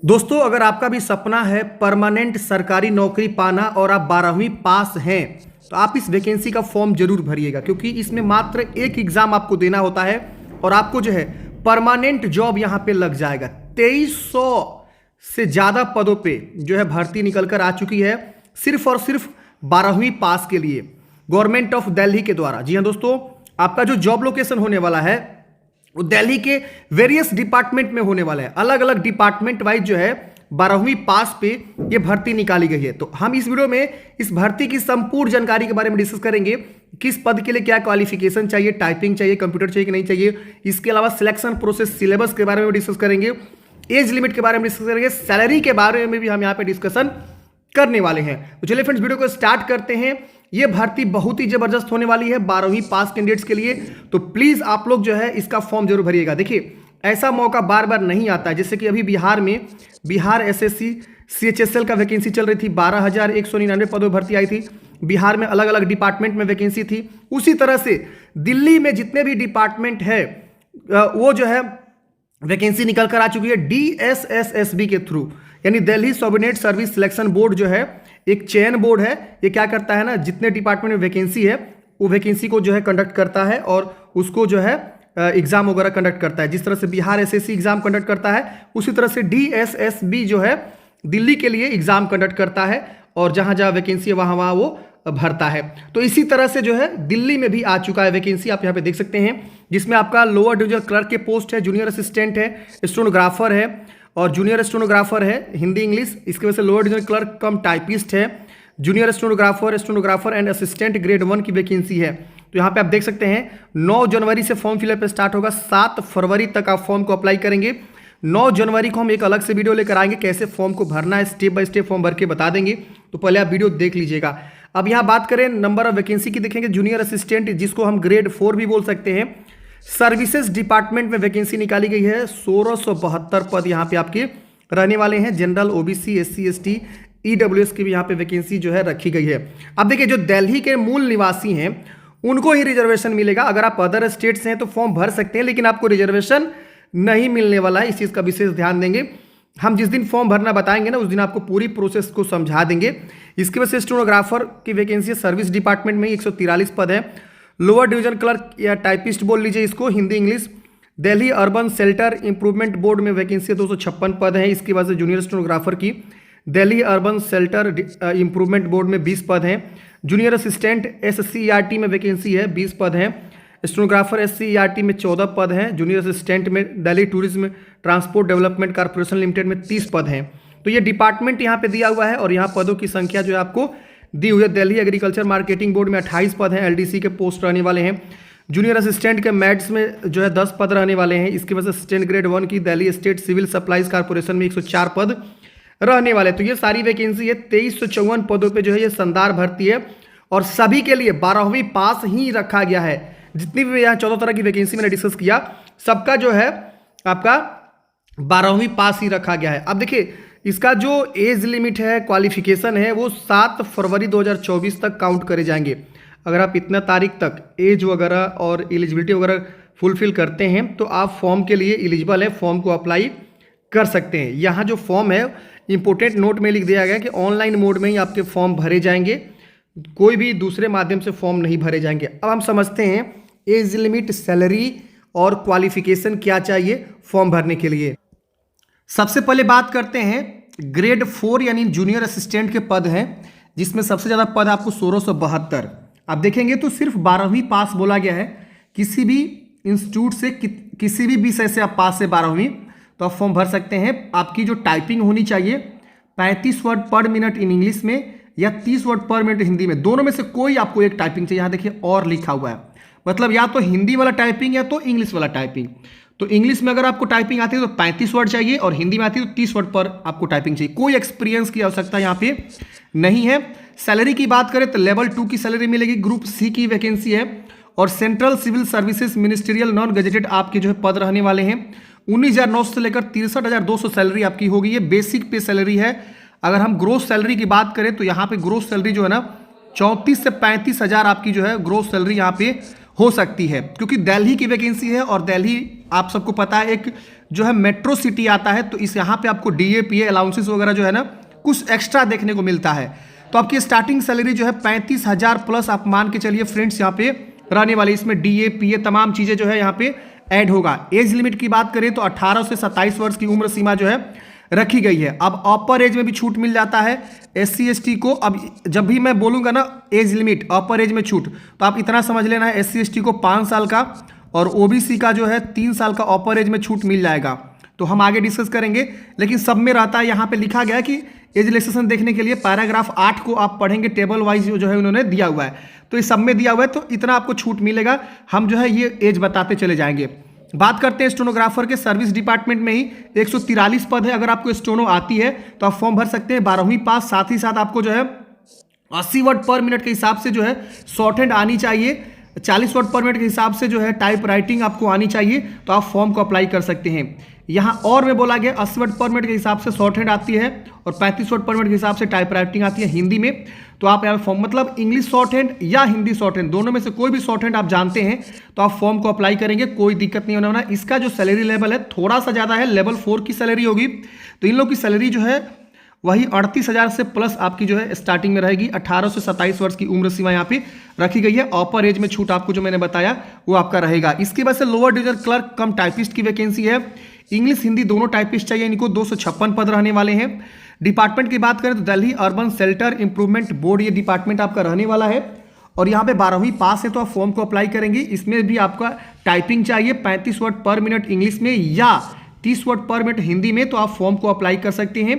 दोस्तों, अगर आपका भी सपना है परमानेंट सरकारी नौकरी पाना और आप 12वीं पास हैं तो आप इस वैकेंसी का फॉर्म जरूर भरिएगा, क्योंकि इसमें मात्र एक एग्जाम आपको देना होता है और आपको जो है परमानेंट जॉब यहां पे लग जाएगा। 2300 से ज़्यादा पदों पे जो है भर्ती निकल कर आ चुकी है, सिर्फ और सिर्फ 12वीं पास के लिए गवर्नमेंट ऑफ दिल्ली के द्वारा। जी हाँ दोस्तों, आपका जो जॉब लोकेशन होने वाला है वो दिल्ली के वेरियस डिपार्टमेंट में होने वाला है। अलग अलग डिपार्टमेंट वाइज जो है 12वीं पास पे ये भर्ती निकाली गई है। तो हम इस वीडियो में इस भर्ती की संपूर्ण जानकारी के बारे में डिस्कस करेंगे। किस पद के लिए क्या क्वालिफिकेशन चाहिए, टाइपिंग चाहिए, कंप्यूटर चाहिए कि नहीं चाहिए। इसके अलावा सिलेक्शन प्रोसेस, सिलेबस के बारे में डिस्कस करेंगे, एज लिमिट के बारे में डिस्कस करेंगे, सैलरी के बारे में भी हम यहाँ पे डिस्कशन करने वाले हैं। तो चलिए फ्रेंड्स, वीडियो को स्टार्ट करते हैं। ये भर्ती बहुत ही जबरदस्त होने वाली है 12वीं पास कैंडिडेट्स के लिए, तो प्लीज आप लोग जो है इसका फॉर्म जरूर भरिएगा। देखिए, ऐसा मौका बार बार नहीं आता है। जैसे कि अभी बिहार में बिहार एसएससी सीएचएसएल का वैकेंसी चल रही थी, 12,199 पदों भर्ती आई थी। बिहार में अलग अलग डिपार्टमेंट में वैकेंसी थी। उसी तरह से दिल्ली में जितने भी डिपार्टमेंट है वो जो है वैकेंसी निकल कर आ चुकी है DSSSB के थ्रू, यानी Delhi subordinate service selection board जो है एक चयन बोर्ड है। ये क्या करता है ना, जितने डिपार्टमेंट में वैकेंसी है वो वैकेंसी को जो है कंडक्ट करता है और उसको जो है एग्जाम वगैरह कंडक्ट करता है। जिस तरह से बिहार एसएससी एग्जाम कंडक्ट करता है, उसी तरह से DSSB जो है दिल्ली के लिए एग्जाम कंडक्ट करता है और जहां जहां वैकेंसी है वहां वहां वो भरता है। तो इसी तरह से जो है दिल्ली में भी आ चुका है वैकेंसी, आप यहाँ पे देख सकते हैं, जिसमें आपका लोअर डिवीजन क्लर्क के पोस्ट है, जूनियर असिस्टेंट है, स्टेनोग्राफर है और जूनियर स्टेनोग्राफर है हिंदी इंग्लिश। इसके वजह से lower division clerk cum typist है, junior stenographer and assistant grade 1 की वैकेंसी है। तो यहाँ पे आप देख सकते हैं 9 जनवरी से फॉर्म फिलअप स्टार्ट होगा, 7 फरवरी तक आप फॉर्म को अप्लाई करेंगे। 9 जनवरी को हम एक अलग से वीडियो लेकर आएंगे, कैसे फॉर्म को भरना है, स्टेप बाय स्टेप फॉर्म भर के बता देंगे, तो पहले आप वीडियो देख लीजिएगा। अब यहाँ बात करें नंबर ऑफ वैकेंसी की, देखेंगे जूनियर असिस्टेंट, जिसको हम ग्रेड 4 भी बोल सकते हैं, सर्विसेज डिपार्टमेंट में वैकेंसी निकाली गई है। 1672 पद यहाँ पे आपके रहने वाले हैं। General, OBC, SC ST, EWS की भी यहाँ पे वैकेंसी जो है रखी गई है। अब देखिए, जो दिल्ली के मूल निवासी हैं उनको ही रिजर्वेशन मिलेगा। अगर आप अदर स्टेट से हैं तो फॉर्म भर सकते हैं, लेकिन आपको रिजर्वेशन नहीं मिलने वाला है। इस चीज़ का विशेष ध्यान देंगे। हम जिस दिन फॉर्म भरना बताएंगे ना, उस दिन आपको पूरी प्रोसेस को समझा देंगे। इसकी वजह से स्टेनोग्राफर की वैकेंसी सर्विस डिपार्टमेंट में 143 पद है। लोअर डिवीजन क्लर्क या टाइपिस्ट बोल लीजिए इसको, Hindi English. Delhi urban shelter improvement board में वैकेंसी 256 पद है। इसके बाद से जूनियर स्टेनोग्राफर की Delhi urban shelter improvement board में 20 पद हैं। जूनियर असिस्टेंट SCERT में वैकेंसी है, 20 पद हैं। स्टेनोग्राफर SCERT में 14 पद हैं। जूनियर असिस्टेंट में Delhi tourism transport development corporation limited में 30 पद हैं। तो ये डिपार्टमेंट यहाँ पे दिया हुआ है और यहाँ पदों की संख्या जो है आपको दी हुई है। दिल्ली एग्रीकल्चर मार्केटिंग बोर्ड में 28 पद हैं, LDC के पोस्ट रहने वाले हैं। जूनियर असिस्टेंट के मैट्स में जो है 10 पद रहने वाले हैं। इसके वजह से असिस्टेंट ग्रेड 1 की Delhi state civil supplies corporation में 104 पद रहने वाले। तो ये सारी वैकेंसी है। 2354 पदों पे जो है ये शानदार भर्ती है और सभी के लिए 12वीं पास ही रखा गया है। जितनी भी यहाँ 14 तरह की वैकेंसी मैंने डिस्कस किया, सबका जो है आपका 12वीं पास ही रखा गया है। अब देखिए, इसका जो एज लिमिट है, क्वालिफिकेशन है, वो 7 फरवरी 2024 तक काउंट करे जाएंगे। अगर आप इतना तारीख तक एज वगैरह और एलिजिबिलिटी वगैरह फुलफिल करते हैं तो आप फॉर्म के लिए एलिजिबल है, फॉर्म को अप्लाई कर सकते हैं। यहाँ जो फॉर्म है, इंपोर्टेंट नोट में लिख दिया गया कि ऑनलाइन मोड में ही आपके फॉर्म भरे जाएंगे, कोई भी दूसरे माध्यम से फॉर्म नहीं भरे जाएंगे। अब हम समझते हैं एज लिमिट, सैलरी और क्वालिफिकेशन क्या चाहिए फॉर्म भरने के लिए। सबसे पहले बात करते हैं ग्रेड 4 यानी जूनियर असिस्टेंट के पद हैं, जिसमें सबसे ज़्यादा पद आपको 1672। आप देखेंगे तो सिर्फ 12वीं पास बोला गया है। किसी भी इंस्टीट्यूट से किसी भी विषय से आप पास है 12वीं, तो आप फॉर्म भर सकते हैं। आपकी जो टाइपिंग होनी चाहिए 35 वर्ड पर मिनट इन इंग्लिश में या 30 वर्ड पर मिनट हिंदी में, दोनों में से कोई आपको एक टाइपिंग चाहिए। यहाँ देखिए और लिखा हुआ है, मतलब या तो हिंदी वाला टाइपिंग या तो इंग्लिश वाला टाइपिंग। तो इंग्लिश में अगर आपको टाइपिंग आती है तो 35 वर्ड चाहिए और हिंदी में आती है तो 30 वर्ड पर आपको टाइपिंग चाहिए। कोई एक्सपीरियंस की आवश्यकता यहाँ पे नहीं है। सैलरी की बात करें तो लेवल 2 की सैलरी मिलेगी, ग्रुप C की वैकेंसी है और central civil services ministerial non gazetted आपके जो है पद रहने वाले हैं। 19,900 से लेकर 63,200 सैलरी आपकी होगी। ये बेसिक पे सैलरी है। अगर हम ग्रोस सैलरी की बात करें तो यहाँ पे ग्रोस सैलरी जो है ना 34 से 35 हज़ार आपकी जो है ग्रोस सैलरी यहाँ पे हो सकती है, क्योंकि दिल्ली की वैकेंसी है और दिल्ली आप सबको पता है एक जो है मेट्रो सिटी आता है, तो इस यहाँ पे आपको DA PA अलाउंसेस वगैरह जो है ना कुछ एक्स्ट्रा देखने को मिलता है। तो आपकी स्टार्टिंग सैलरी जो है 35,000 प्लस आप मान के चलिए फ्रेंड्स यहाँ पे रहने वाली। इसमें DA PA तमाम चीज़ें जो है यहाँ पे ऐड होगा। एज लिमिट की बात करें तो 18 से 27 वर्ष की उम्र सीमा जो है रखी गई है। अब अपर एज में भी छूट मिल जाता है SC ST को। अब जब भी मैं बोलूँगा ना एज लिमिट अपर एज में छूट, तो आप इतना समझ लेना है SC ST को 5 साल का और OBC का जो है 3 साल का अपर एज में छूट मिल जाएगा। तो हम आगे डिस्कस करेंगे, लेकिन सब में रहता है यहाँ पे लिखा गया कि एज रिलैक्सेशन देखने के लिए पैराग्राफ 8 को आप पढ़ेंगे, टेबल वाइज जो है उन्होंने दिया हुआ है, तो इस सब में दिया हुआ है, तो इतना आपको छूट मिलेगा। हम जो है ये एज बताते चले जाएंगे। बात करते हैं स्टेनोग्राफर के। सर्विस डिपार्टमेंट में ही 143 पद है। अगर आपको स्टेनो आती है तो आप फॉर्म भर सकते हैं, 12वीं पास। साथ ही साथ आपको जो है 80 वर्ड पर मिनट के हिसाब से जो है शॉर्ट हैंड आनी चाहिए, 40 वर्ड पर मिनट के हिसाब से जो है टाइप राइटिंग आपको आनी चाहिए, तो आप फॉर्म को अप्लाई कर सकते हैं। यहाँ और में बोला गया 80 वर्ड पर मिनट के हिसाब से शॉर्ट हैंड आती है और 35 वर्ड पर मिनट के हिसाब से टाइप राइटिंग आती है हिंदी में। तो आप यहाँ फॉर्म मतलब इंग्लिश शॉर्ट हैंड या हिंदी शॉर्ट हैंड, दोनों में से कोई भी शॉर्ट हैंड आप जानते हैं तो आप फॉर्म को अप्लाई करेंगे, कोई दिक्कत नहीं होने वाला। इसका जो सैलरी लेवल है थोड़ा सा ज़्यादा है, लेवल 4 की सैलरी होगी। तो इन लोग की सैलरी जो है वही 38,000 से प्लस आपकी जो है स्टार्टिंग में रहेगी। 18 से 27 वर्ष की उम्र सीमा यहाँ पे रखी गई है। अपर एज में छूट आपको जो मैंने बताया वो आपका रहेगा। इसके बाद से lower division clerk cum typist की वैकेंसी है। इंग्लिश हिंदी दोनों टाइपिस्ट चाहिए इनको। 256 पद रहने वाले हैं। डिपार्टमेंट की बात करें तो Delhi urban shelter improvement board ये डिपार्टमेंट आपका रहने वाला है और यहाँ पे 12वीं पास है तो आप फॉर्म को अप्लाई करेंगे। इसमें भी आपका टाइपिंग चाहिए 35 वर्ड पर मिनट इंग्लिश में या 30 वर्ड पर मिनट हिंदी में, तो आप फॉर्म को अप्लाई कर सकते हैं।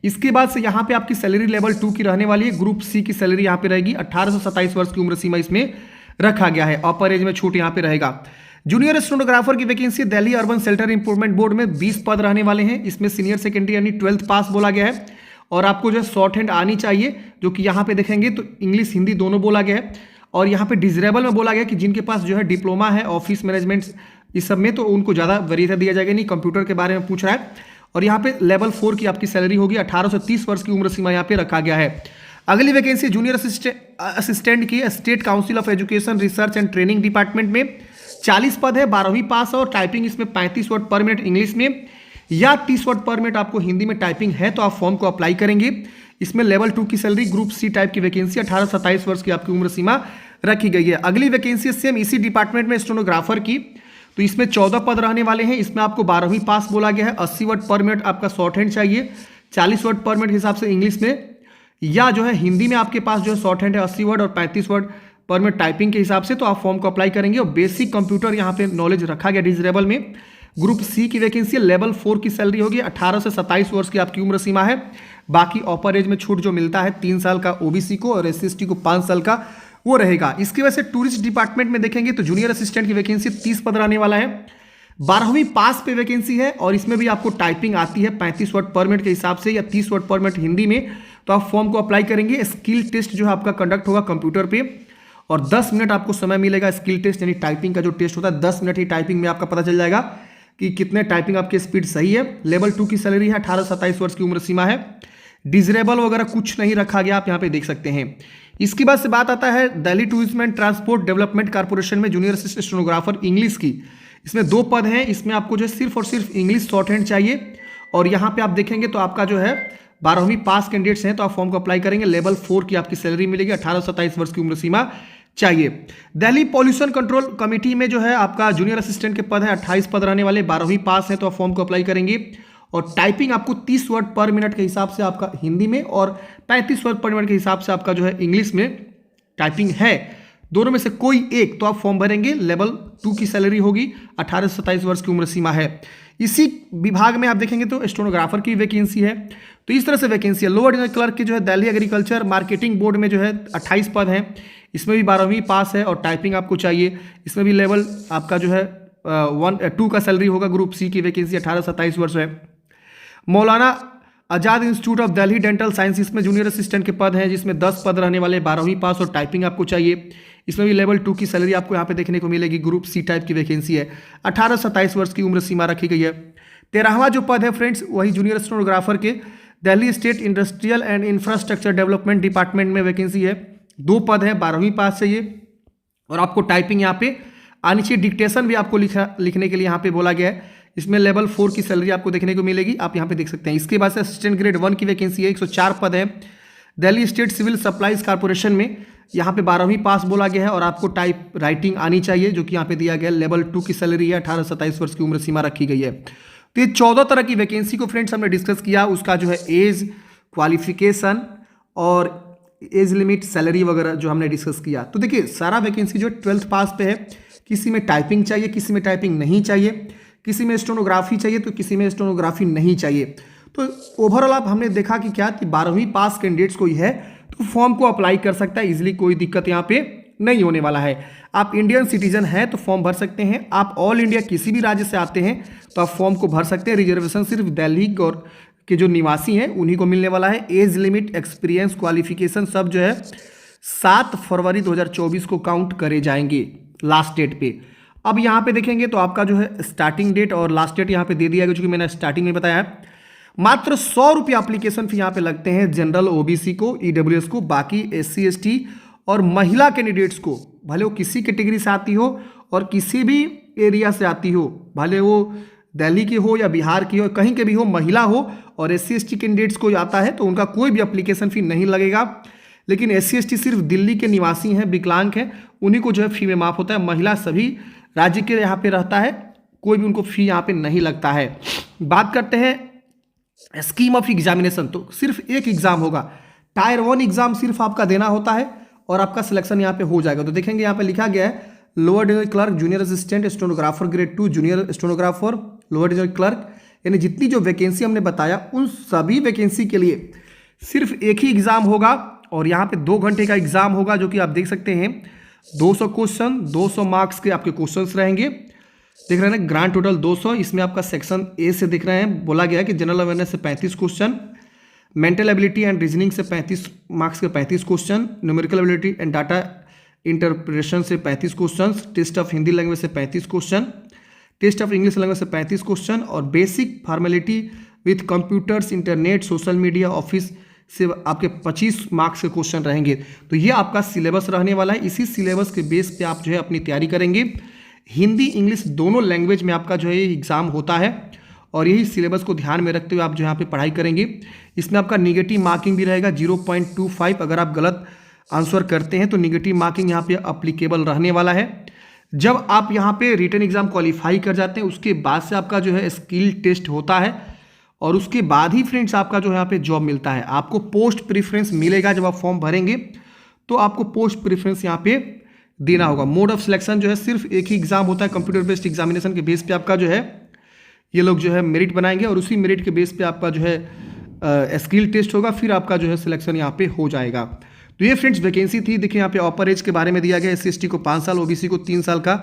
इसके बाद से यहाँ पे आपकी सैलरी लेवल 2 की रहने वाली है। ग्रुप C की सैलरी यहाँ पे रहेगी। 18 से 27 वर्ष की उम्र सीमा इसमें रखा गया है। अपर एज में छूट यहाँ पे रहेगा। जूनियर स्टेनोग्राफर की vacancy Delhi urban shelter improvement board में 20 पद रहने वाले हैं। इसमें सीनियर सेकेंडरी यानी 12th पास बोला गया है और आपको जो है शॉर्ट हैंड आनी चाहिए, जो कि यहाँ पे देखेंगे तो इंग्लिश हिंदी दोनों बोला गया है। और यहाँ पे डिजरेबल में बोला गया कि जिनके पास जो है डिप्लोमा है ऑफिस मैनेजमेंट इस सब में, तो उनको ज़्यादा वरीयता दिया जाएगा नहीं। कंप्यूटर के बारे में पूछ रहा है। और यहाँ पे लेवल 4 की आपकी सैलरी होगी। 18 से 30 वर्ष की उम्र सीमा यहाँ पे रखा गया है। अगली वैकेंसी जूनियर असिस्टेंट की state council of education research and training department में 40 पद है। 12वीं पास और टाइपिंग इसमें 35 वर्ड पर मिनट इंग्लिश में या 30 वर्ड पर मिनट आपको हिंदी में टाइपिंग है, तो आप फॉर्म को अप्लाई करेंगे। इसमें लेवल 2 की सैलरी। ग्रुप C टाइप की वैकेंसी। 18 से 27 वर्ष की आपकी उम्र सीमा रखी गई है। अगली वैकेंसी सेम इसी डिपार्टमेंट में स्टेनोग्राफर की, तो इसमें 14 पद रहने वाले हैं। इसमें आपको 12वीं पास बोला गया है। 80 वर्ड पर मिनट आपका शॉर्ट हैंड चाहिए, 40 वर्ड पर मिनट के हिसाब से इंग्लिश में या जो है हिंदी में आपके पास जो है शॉर्ट हैंड है 80 वर्ड और 35 वर्ड पर मिनट टाइपिंग के हिसाब से, तो आप फॉर्म को अप्लाई करेंगे। और बेसिक कंप्यूटर यहाँ पे नॉलेज रखा गया डिजरेबल में। ग्रुप C की वैकेंसी लेवल 4 की सैलरी होगी। 18 से 27 वर्ष की आपकी उम्र सीमा है। बाकी अपर एज में छूट जो मिलता है 3 साल का OBC को और SC ST को 5 साल का वो रहेगा। इसकी वजह से टूरिस्ट डिपार्टमेंट में देखेंगे तो जूनियर असिस्टेंट की वैकेंसी 30 पद रहने वाला है। 12वीं पास पे वैकेंसी है और इसमें भी आपको टाइपिंग आती है 35 वर्ड पर मिनट के हिसाब से या 30 वर्ड पर मिनट हिंदी में, तो आप फॉर्म को अप्लाई करेंगे। स्किल टेस्ट जो है आपका कंडक्ट होगा कंप्यूटर पे और 10 मिनट आपको समय मिलेगा। स्किल टेस्ट यानी टाइपिंग का जो टेस्ट होता है 10 मिनट ही टाइपिंग में आपका पता चल जाएगा कि कितने टाइपिंग आपकी स्पीड सही है। लेवल 2 की सैलरी है। 18 से 27 वर्ष की उम्र सीमा है। डिजरेबल वगैरह कुछ नहीं रखा गया, आप यहाँ पे देख सकते हैं। इसके बाद से बात आता है Delhi tourism and transport development corporation में जूनियर असिस्टेंट स्टेनोग्राफर इंग्लिश की। इसमें 2 पद हैं। इसमें आपको जो है सिर्फ और सिर्फ इंग्लिश शॉर्ट हैंड चाहिए और यहाँ पे आप देखेंगे तो आपका जो है 12वीं पास कैंडिडेट्स हैं, तो आप फॉर्म को अप्लाई करेंगे। लेवल 4 की आपकी सैलरी मिलेगी। 18 से 27 वर्ष की उम्र सीमा चाहिए। दिल्ली पॉल्यूशन कंट्रोल कमेटी में जो है आपका जूनियर असिस्टेंट के पद है। 28 पद रहने वाले। 12वीं पास है तो आप फॉर्म को अप्लाई करेंगे और टाइपिंग आपको 30 वर्ड पर मिनट के हिसाब से आपका हिंदी में और 35 वर्ड पर मिनट के हिसाब से आपका जो है इंग्लिश में टाइपिंग है। दोनों में से कोई एक, तो आप फॉर्म भरेंगे। लेवल 2 की सैलरी होगी। 18 से 27 वर्ष की उम्र सीमा है। इसी विभाग में आप देखेंगे तो स्टेनोग्राफर की वैकेंसी है। तो इस तरह से वैकेंसी है। लोअर डिवीजन क्लर्क की जो है दिल्ली एग्रीकल्चर मार्केटिंग बोर्ड में जो है 28 पद हैं। इसमें भी 12वीं पास है और टाइपिंग आपको चाहिए। इसमें भी लेवल आपका जो है 2 का सैलरी होगा। ग्रुप C की वैकेंसी 18 से 27 वर्ष है। Maulana Azad institute of Delhi dental science, इसमें जूनियर असिस्टेंट के पद हैं जिसमें 10 पद रहने वाले। 12वीं पास और टाइपिंग आपको चाहिए। इसमें भी लेवल 2 की सैलरी आपको यहाँ पे देखने को मिलेगी। ग्रुप C टाइप की वैकेंसी है। 18 से 27 वर्ष की उम्र सीमा रखी गई है। 13वां जो पद है फ्रेंड्स वही जूनियर स्टेनोग्राफर के Delhi state industrial and infrastructure development department में वैकेंसी है। 2 पद हैं। 12वीं पास चाहिए और आपको टाइपिंग यहाँ पे आनी चाहिए। डिक्टेशन भी आपको लिखने के लिए यहाँ पे बोला गया है। इसमें लेवल 4 की सैलरी आपको देखने को मिलेगी, आप यहाँ पे देख सकते हैं। इसके बाद से असिस्टेंट ग्रेड 1 की वैकेंसी है, 104 पद है। Delhi state civil supplies corporation में यहाँ पे 12वीं पास बोला गया है और आपको टाइप राइटिंग आनी चाहिए, जो कि यहाँ पे दिया गया है। लेवल 2 की सैलरी है, 18 से 27 वर्ष की उम्र सीमा रखी गई है। तो ये 14 तरह की वैकेंसी को फ्रेंड्स हमने डिस्कस किया, उसका जो है एज, क्वालिफिकेशन और एज लिमिट, सैलरी वगैरह जो हमने डिस्कस किया। तो देखिए सारा वैकेंसी जो 12th पास पे है, किसी में टाइपिंग चाहिए, किसी में टाइपिंग नहीं चाहिए, किसी में स्टेनोग्राफी चाहिए तो किसी में स्टेनोग्राफी नहीं चाहिए। तो ओवरऑल आप हमने देखा कि क्या 12वीं पास कैंडिडेट्स कोई है तो फॉर्म को अप्लाई कर सकता है इजीली, कोई दिक्कत यहाँ पे नहीं होने वाला है। आप इंडियन सिटीजन हैं तो फॉर्म भर सकते हैं, आप ऑल इंडिया किसी भी राज्य से आते हैं तो आप फॉर्म को भर सकते हैं। रिजर्वेशन सिर्फ दिल्ली और के जो निवासी हैं उन्हीं को मिलने वाला है। एज लिमिट, एक्सपीरियंस, क्वालिफिकेशन सब जो है 7 फरवरी 2024 को काउंट करे जाएंगे लास्ट डेट पे। अब यहाँ पे देखेंगे तो आपका जो है स्टार्टिंग डेट और लास्ट डेट यहाँ पे दे दिया गया, जो कि मैंने स्टार्टिंग में बताया है। मात्र 100 रुपये एप्लीकेशन फी यहाँ पे लगते हैं जनरल, ओबीसी को, ईडब्ल्यूएस को। बाकी SC ST और महिला कैंडिडेट्स को, भले वो किसी कैटेगरी से आती हो और किसी भी एरिया से आती हो, भले वो दिल्ली की हो या बिहार की हो, कहीं के भी हो, महिला हो और SC ST कैंडिडेट्स को आता है तो उनका कोई भी एप्लीकेशन फी नहीं लगेगा। लेकिन SC ST सिर्फ दिल्ली के निवासी हैं, विकलांग हैं, उन्हीं को जो है फी में माफ होता है। महिला सभी राज्य के यहाँ पे रहता है, कोई भी उनको फी यहाँ पे नहीं लगता है। बात करते हैं स्कीम ऑफ एग्जामिनेशन, तो सिर्फ एक एग्जाम होगा, टायर 1 एग्जाम सिर्फ आपका देना होता है और आपका सिलेक्शन यहाँ पे हो जाएगा। तो देखेंगे यहाँ पे लिखा गया है lower division clerk, junior assistant, stenographer grade 2, junior stenographer, lower division clerk, यानी जितनी जो वैकेंसी हमने बताया उन सभी वैकेंसी के लिए सिर्फ एक ही एग्जाम होगा और यहाँ पे 2 घंटे का एग्जाम होगा, जो कि आप देख सकते हैं 200 क्वेश्चन, 200 मार्क्स के आपके क्वेश्चंस रहेंगे। देख रहे हैं ग्रांड टोटल 200, इसमें आपका सेक्शन ए से दिख रहे हैं, बोला गया है कि जनरल अवेयरनेस से 35 question, mental ability and reasoning से 35 मार्क्स के 35 question, numerical ability and data interpretation से 35 question, test of Hindi language से 35 question, test of English language से 35 क्वेश्चन और basic formality with computers, internet, social media, office से आपके 25 marks के question रहेंगे। तो ये आपका सिलेबस रहने वाला है। इसी सिलेबस के बेस पे आप जो है अपनी तैयारी करेंगे। हिंदी इंग्लिश दोनों लैंग्वेज में आपका जो है एग्ज़ाम होता है और यही सिलेबस को ध्यान में रखते हुए आप जो यहाँ पे पढ़ाई करेंगे। इसमें आपका निगेटिव मार्किंग भी रहेगा 0.25, अगर आप गलत आंसर करते हैं तो निगेटिव मार्किंग यहाँ पे अप्लीकेबल रहने वाला है। जब आप यहाँ पे रिटन एग्जाम क्वालिफाई कर जाते हैं उसके बाद से आपका जो है स्किल टेस्ट होता है और उसके बाद ही फ्रेंड्स आपका जो यहाँ पे जॉब मिलता है। आपको पोस्ट प्रीफरेंस मिलेगा, जब आप फॉर्म भरेंगे तो आपको पोस्ट प्रीफरेंस यहाँ पे देना होगा। मोड ऑफ सिलेक्शन जो है सिर्फ एक ही एग्जाम होता है, कंप्यूटर बेस्ड एग्जामिनेशन के बेस पे आपका जो है ये लोग जो है मेरिट बनाएंगे और उसी मेरिट के बेस पे आपका जो है स्किल टेस्ट होगा, फिर आपका जो है सिलेक्शन यहाँ पे हो जाएगा। तो ये फ्रेंड्स वैकेंसी थी। देखिए यहाँ पे अपर एज के बारे में दिया गया, SC ST को 5 साल, OBC को 3 साल का,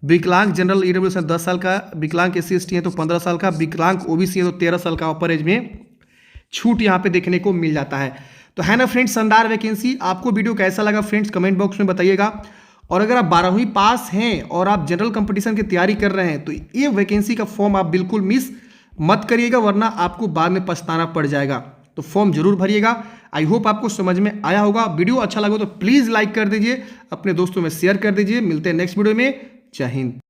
विकलांग जनरल EWS 10 साल का, विकलांग SC ST है तो 15 साल का, विकलांग OBC है तो 13 साल का अपर एज में छूट यहाँ पे देखने को मिल जाता है। तो है ना फ्रेंड्स शानदार वैकेंसी। आपको वीडियो कैसा लगा फ्रेंड्स कमेंट बॉक्स में बताइएगा। और अगर आप 12वीं पास हैं और आप जनरल कंपटीशन की तैयारी कर रहे हैं तो ये वैकेंसी का फॉर्म आप बिल्कुल मिस मत करिएगा, वरना आपको बाद में पछताना पड़ जाएगा। तो फॉर्म जरूर भरिएगा। आई होप आपको समझ में आया होगा। वीडियो अच्छा लगा तो प्लीज़ लाइक कर दीजिए, अपने दोस्तों में शेयर कर दीजिए। मिलते हैं नेक्स्ट वीडियो में। जय हिंद।